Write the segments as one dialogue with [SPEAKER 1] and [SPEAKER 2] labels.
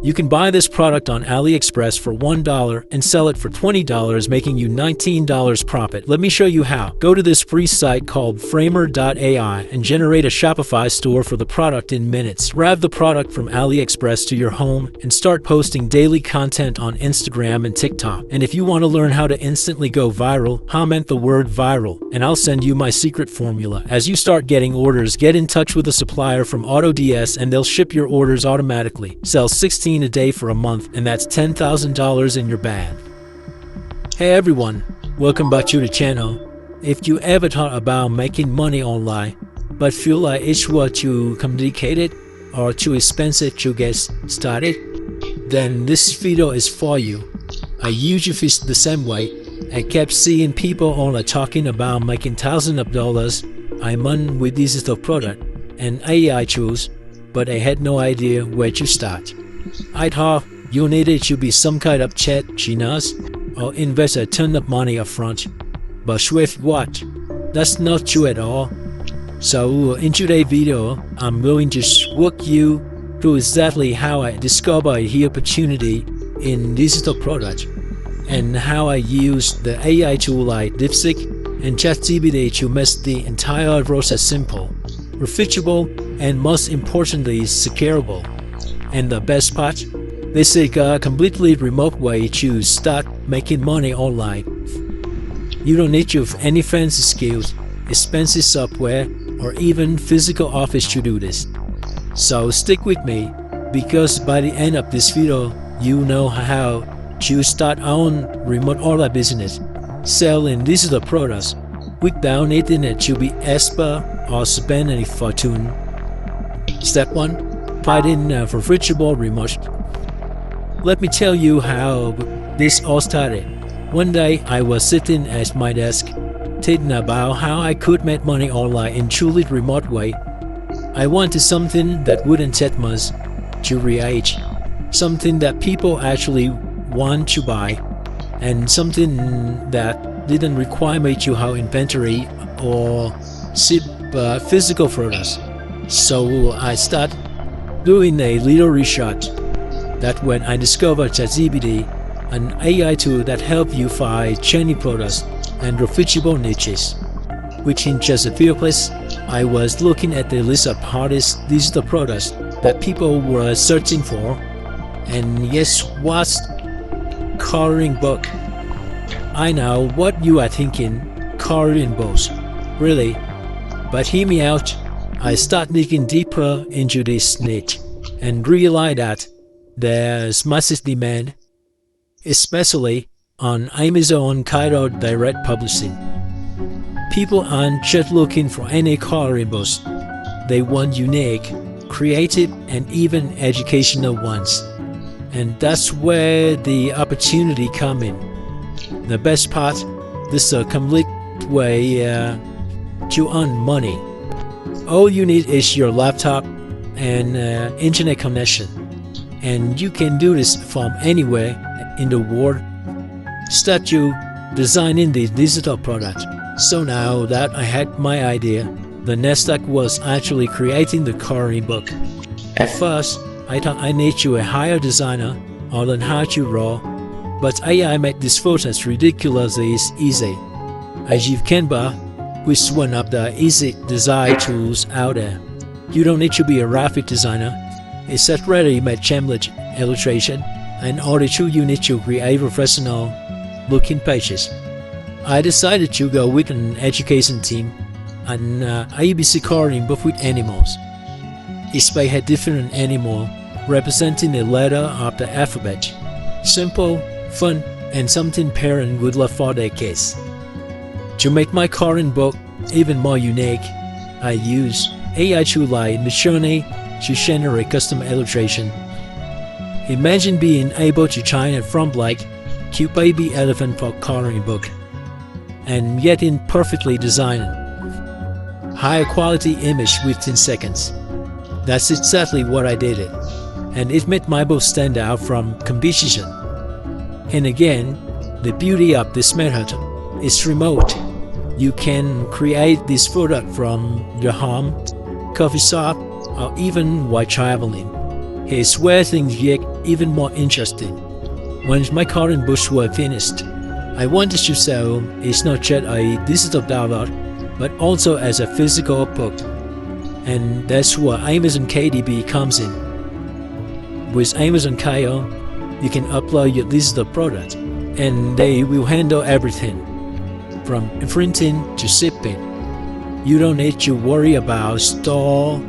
[SPEAKER 1] You can buy this product on AliExpress for $1 and sell it for $20, making you $19 profit. Let me show you how. Go to this free site called Framer.ai and generate a Shopify store for the product in minutes. Grab the product from AliExpress to your home and start posting daily content on Instagram and TikTok. And if you want to learn how to instantly go viral, comment the word viral and I'll send you my secret formula. As you start getting orders, get in touch with a supplier from AutoDS and they'll ship your orders automatically. Sell 16 a day for a month, and that's $10,000 in your bag. Hey everyone, welcome back to the channel. If you ever thought about making money online, but feel like it's too complicated or too expensive to get started, then this video is for you. I used to feel the same way. I kept seeing people online talking about making thousands of dollars a month with digital product and AI tools, but I had no idea where to start. I thought you needed to be some kind of chat genius or invest a ton of money upfront. But with what? That's not true at all. So in today's video, I'm going to walk you through exactly how I discovered the opportunity in digital product and how I use the AI tool like DeepSeek and ChatGPT to make the entire process simple, repeatable, and most importantly, scalable. And the best part, this is a completely remote way to start making money online. You don't need to have any fancy skills, expensive software, or even physical office to do this. So stick with me, because by the end of this video, you know how to start own remote online business, selling digital products without needing it to be expert or spend any fortune. Step 1. Fighting for reachable remote. Let me tell you how this all started. One day I was sitting at my desk thinking about how I could make money online in truly remote way. I wanted something that wouldn't take much to create, something that people actually want to buy, and something that didn't require me to have inventory or ship physical products. So I started doing a little research. That when I discovered ChatGPT, an AI tool that helps you find trendy products and repeatable niches. Within just a few clicks, I was looking at the list of hottest digital products that people were searching for, and guess what? Coloring book. I know what you are thinking, coloring books. Really? But hear me out. I start digging deeper into this niche and realize that there's massive demand, especially on Amazon Kindle Direct Publishing. People aren't just looking for any coloring books. They want unique, creative, and even educational ones. And that's where the opportunity comes in. The best part, this is a complete way to earn money. All you need is your laptop and internet connection, and you can do this from anywhere in the world. Start you designing the digital product. So now that I had my idea, the next step was actually creating the coloring book. At first, I thought I need to hire a designer or learn how to draw, but AI made this process ridiculously easy. I use Canva, which is one of the easy design tools out there. You don't need to be a graphic designer. It's a ready-made template illustration, and all the tools you need to create professional-looking pages. I decided to go with an education team, and ABC coloring book with animals. Each page had different animal representing a letter of the alphabet. Simple, fun, and something parents would love for their kids. To make my coloring book even more unique, I use AI tools like Midjourney to generate custom illustration. Imagine being able to train a from like cute baby elephant for coloring book, and getting perfectly designed, high quality image within seconds. That's exactly what I did it, and it made my book stand out from competition. And again, the beauty of this method is remote. You can create this product from your home, coffee shop, or even while traveling. Here's where things get even more interesting. Once my current books were finished, I wanted to sell it's not just a digital download, but also as a physical book. And that's where Amazon KDP comes in. With Amazon KO, you can upload your digital product, and they will handle everything, from printing to shipping. You don't need to worry about store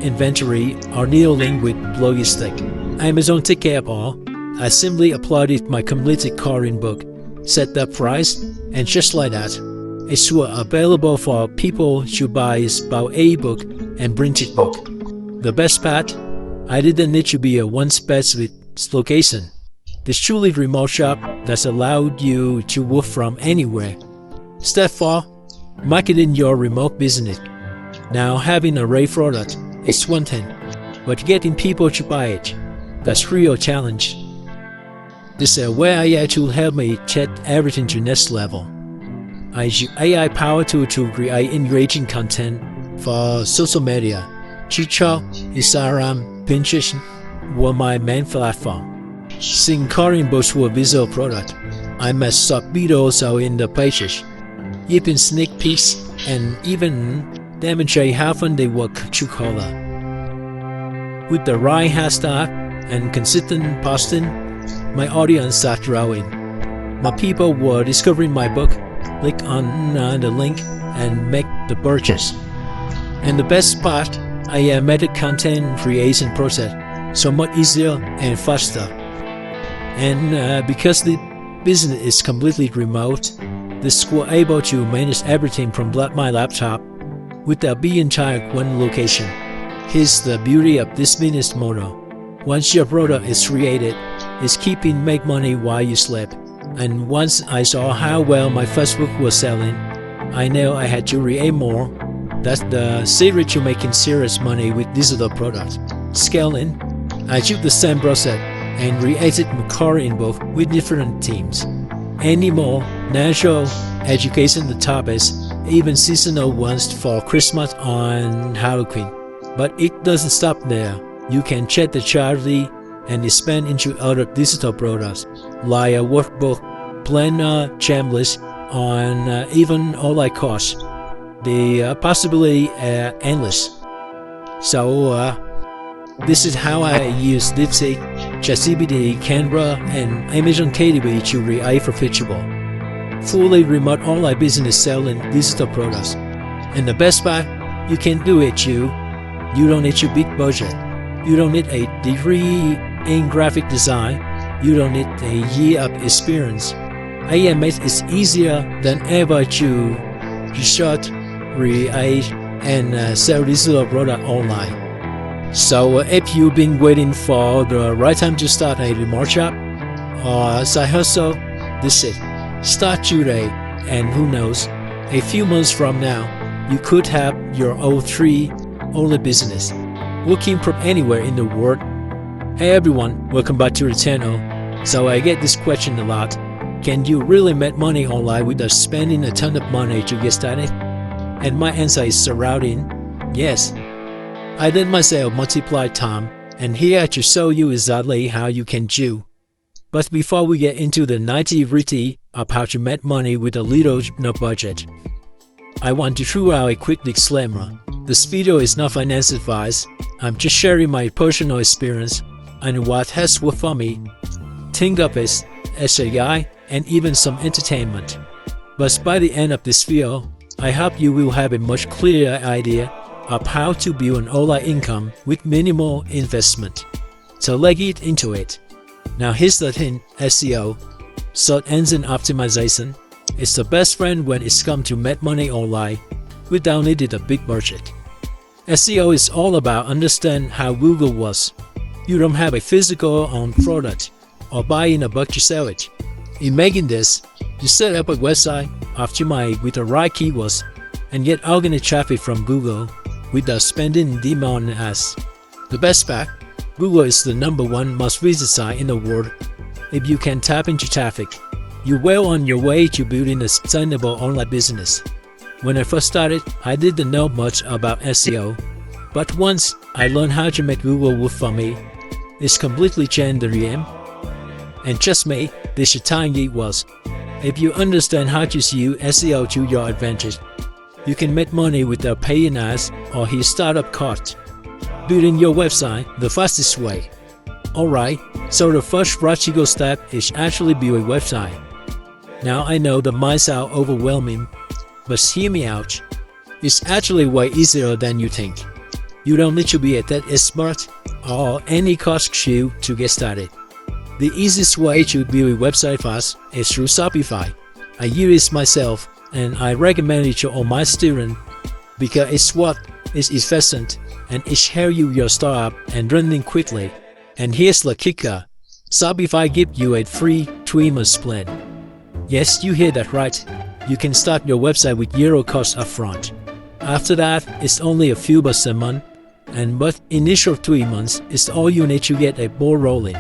[SPEAKER 1] inventory or dealing with logistics. Amazon take care of all. I simply uploaded my completed current book, set the price, and just like that, it's available for people to buy both e-book and printed book. The best part, I didn't need to be a one specific location. This truly remote shop that's allowed you to work from anywhere. Step 4. Marketing your remote business. Now having a great product is one thing, but getting people to buy it, that's real challenge. This is where AI tool help me take everything to next level. I use AI power tool to create engaging content for social media. TikTok, Instagram, Pinterest were my main platform. Seeing current books were visual product, I made short videos out in the pages, giving sneak peeks and even demonstrate how fun they work to color. With the right hashtag and consistent posting, my audience started growing. My people were discovering my book, click on the link and make the purchase. And the best part, I made the content creation process so much easier and faster. And because the business is completely remote, the school able to manage everything from my laptop without being tied at one location. Here's the beauty of this business model. Once your product is created, it's keeping make money while you sleep. And once I saw how well my first book was selling, I knew I had to create more. That's the secret to making serious money with digital products. Scaling, I took the same process and created my current book with different themes. Animal, natural, education the topics, even seasonal ones for Christmas and Halloween. But it doesn't stop there. You can check the charity and expand into other digital products like a workbook, planner, checklist, and even online course. The possibility are endless. So this is how I use DeepSeek, ChatGPT, Canva, and Amazon KDP to create profitable, fully remote online business selling digital products. And the best part, you can do it too. You don't need a big budget. You don't need a degree in graphic design. You don't need a year of experience. AI makes it easier than ever to start, create, and sell digital product online. So if you've been waiting for the right time to start a remote shop or side hustle, this is it. Start today, and who knows, a few months from now, you could have your own only business, working from anywhere in the world. Hey everyone, welcome back to the channel. So I get this question a lot. Can you really make money online without spending a ton of money to get started? And my answer is surrounding yes. I did myself multiply time, and here to show you exactly how you can do. But before we get into the nitty-gritty of how to make money with a little no budget, I want to throw out a quick disclaimer. This video is not financial advice. I'm just sharing my personal experience and what has worked for me. Think of it as a guide and even some entertainment. But by the end of this video, I hope you will have a much clearer idea of how to build an online income with minimal investment. So let's get into it. Now here's the thing, SEO, search engine optimization, is the best friend when it's come to make money online without needing a big budget. SEO is all about understanding how Google works. You don't have a physical owned product or buying a book to sell it. In making this, you set up a website optimized with the right keywords and get organic traffic from Google without spending demand ads. The best part, Google is the #1 most visited site in the world. If you can tap into traffic, you're well on your way to building a sustainable online business. When I first started, I didn't know much about SEO. But once I learned how to make Google work for me, it's completely changed the game. And trust me, this time it was. If you understand how to use SEO to your advantage, you can make money without paying ads or his startup costs. Building your website the fastest way. Alright, so the first practical step is actually build a website. Now I know that might sound overwhelming, but hear me out. It's actually way easier than you think. You don't need to be a that expert or any cost skill to get started. The easiest way to build a website fast is through Shopify. I use it myself and I recommend it to all my students because it's what is efficient and it helps you your startup and running quickly. And here's the kicker. Shopify gives you a free 3-month plan. Yes, you hear that right. You can start your website with zero cost upfront. After that, it's only a few bucks a month, but initial 3 months is all you need to get a ball rolling.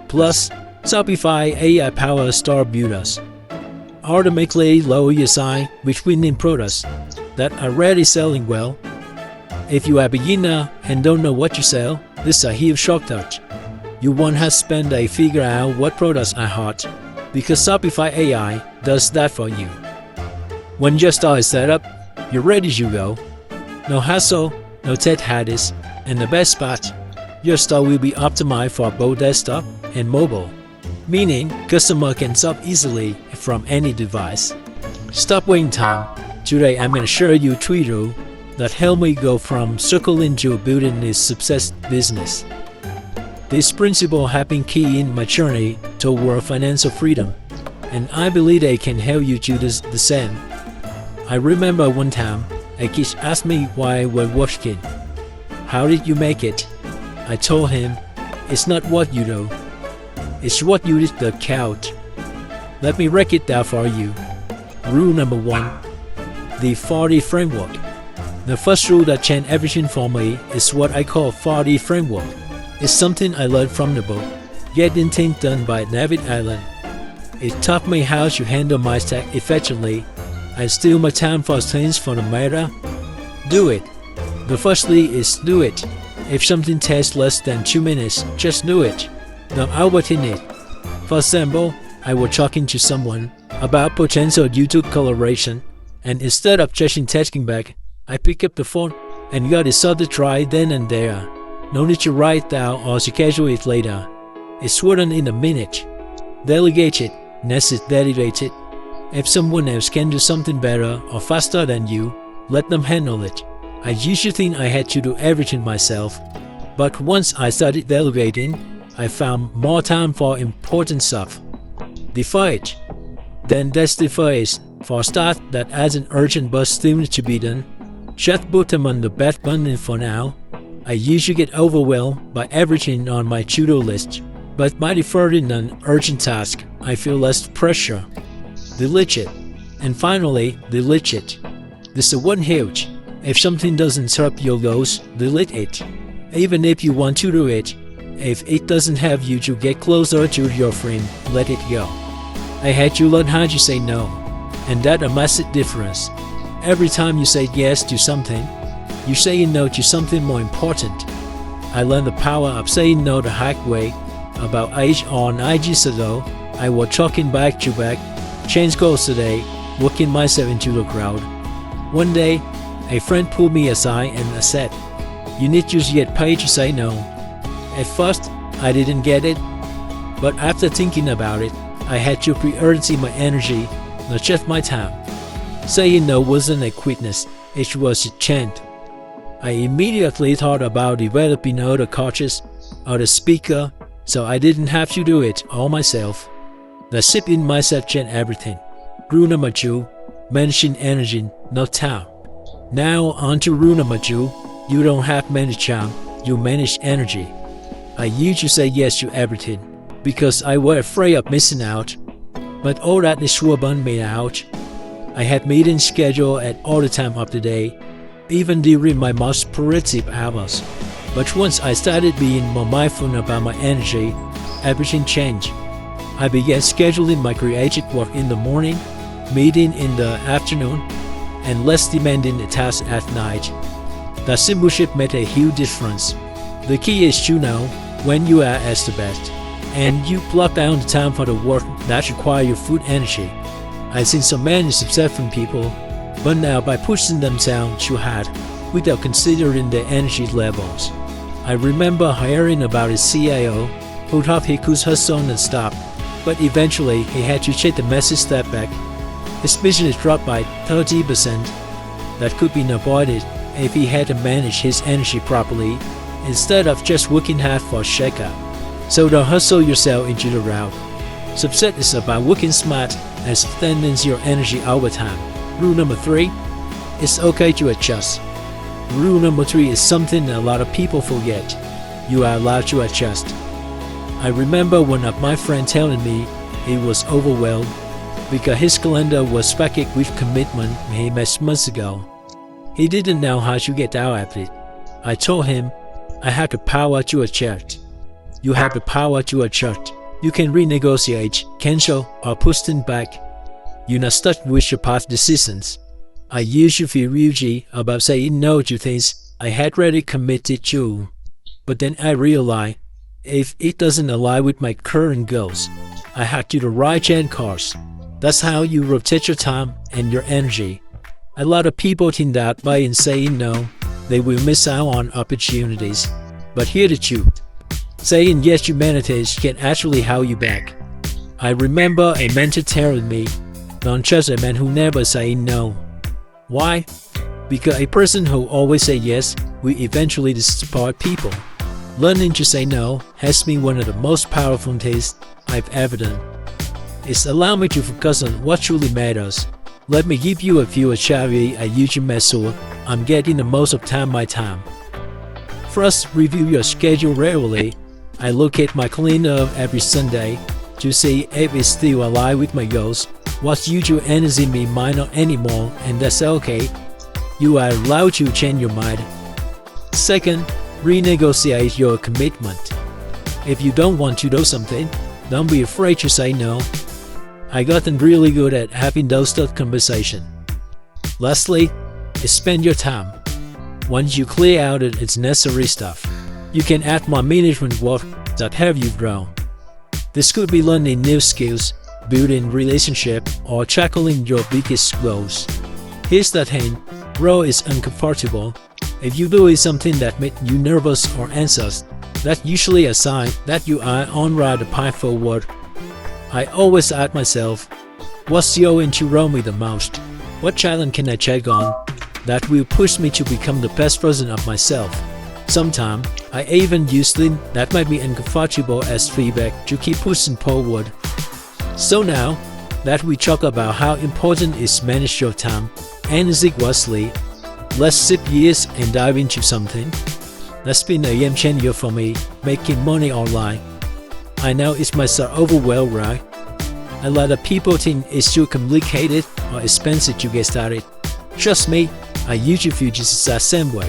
[SPEAKER 1] Plus, Shopify AI-powered store builders automatically lower your site with winning products that are already selling well. If you are a beginner and don't know what to sell, this is a huge shortcut. You won't have to spend a figure out what products are hot, because Shopify AI does that for you. When your store is set up, you're ready to go. No hassle, no tech habits, and the best part, your store will be optimized for both desktop and mobile, meaning customer can shop easily from any device. Stop wasting time. Today I'm going to share you 3 rules that help me go from circling to building this success business. These principles have been key in my journey toward financial freedom, and I believe they can help you do the same. I remember one time a kid asked me why I was working. How did you make it? I told him, it's not what you do, it's what you did that count. Let me break it down for you. Rule number 1, the 40 framework. The first rule that changed everything for me is what I call 40 framework. It's something I learned from the book Getting Things Done by David Allen. It taught me how to handle my tasks effectively. I steal my time for things for the matter. Do it. The first thing is do it. If something takes less than 2 minutes, just do it. Don't overthink it. For example, I was talking to someone about potential YouTube collaboration, and instead of just texting back, I picked up the phone and got it sorted right then and there. No need to write down or schedule it later. It's written in a minute. Delegate it. Next is delegate it. If someone else can do something better or faster than you, let them handle it. I used to think I had to do everything myself, but once I started delegating, I found more time for important stuff. Defer it. Then that's the phrase. For start that as an urgent but still needs to be done. Just put them on the back burner for now. I usually get overwhelmed by everything on my to-do list, but by deferring an urgent task, I feel less pressure. Delete it. And finally, delete it. This is one huge. If something doesn't serve your goals, delete it. Even if you want to do it, if it doesn't help you to get closer to your friend, let it go. I had to learn how to say no, and that's a massive difference. Every time you say yes to something, you say no to something more important. I learned the power of saying no the hard way. About 8 or 9 years ago, I was talking back to back, change goals today, working myself into the crowd. One day, a friend pulled me aside and said, "You need to get paid to say no." At first, I didn't get it, but after thinking about it, I had to prioritize my energy, not just my time. Saying no wasn't a quickness, it was a chant. I immediately thought about developing other coaches or the speaker, so I didn't have to do it all myself. The shift in mindset changed everything. Rule number 2, managing energy, not time. Now on to rule number 2, you don't have manage time, you manage energy. I used to say yes to everything because I was afraid of missing out, but all that is sure burned me out. I had meetings scheduled at all the time of the day, even during my most productive hours. But once I started being more mindful about my energy, everything changed. I began scheduling my creative work in the morning, meeting in the afternoon, and less demanding tasks at night. That simple shift made a huge difference. The key is to know when you are at the best, and you block down the time for the work that require your full energy. I've seen so many successful people burn out by pushing themselves too hard without considering their energy levels. I remember hearing about a CIO who thought he could hustle and stop, but eventually he had to take the massive step back. His business dropped by 30%. That could be avoided if he had to manage his energy properly instead of just working hard for a shake-up. So don't hustle yourself into the route. Success is about working smart and sustaining your energy over time. Rule number 3, it's okay to adjust. Rule number 3 is something a lot of people forget. You are allowed to adjust. I remember one of my friends telling me he was overwhelmed because his calendar was packed with commitment he made months ago. He didn't know how to get out of it. I told him I had the power to adjust. You have the power to adjust. You can renegotiate, cancel, or push things back. You're not stuck with your past decisions. I used to feel guilty about saying no to things I had already committed to. But then I realized if it doesn't align with my current goals, I had to do the right change course. That's how you rotate your time and your energy. A lot of people think that by saying no, they will miss out on opportunities. But here's the truth. Saying yes to many things can actually hold you back. I remember a mentor telling me, don't trust a man who never says no. Why? Because a person who always says yes will eventually disappoint people. Learning to say no has been one of the most powerful things I've ever done. It's allowed me to focus on what truly matters. Let me give you a few strategies I use to make sure I'm getting the most of my time. First, review your schedule regularly. I look at my calendar every Sunday to see if it's still aligned with my goals. What's usual energy me might not anymore, and that's okay. You are allowed to change your mind. Second, renegotiate your commitment. If you don't want to do something, don't be afraid to say no. I gotten really good at having those tough conversations. Lastly, spend your time. Once you clear out its necessary stuff, you can add more management work that help you grow. This could be learning new skills, building relationships, or tackling your biggest goals. Here's the thing, growth is uncomfortable. If you're doing something that makes you nervous or anxious, that's usually a sign that you are on the path forward. I always ask myself, what's going to grow me the most? What challenge can I check on that will push me to become the best version of myself? Sometimes, I even use things that might be uncomfortable as feedback to keep pushing forward. So now that we talk about how important it is to manage your time energy wisely, let's shift gears and dive into something that's been a game changer for me, making money online. I know it might sound overwhelming, right? A lot of people think it's too complicated or expensive to get started. Trust me, I usually feel just the same way.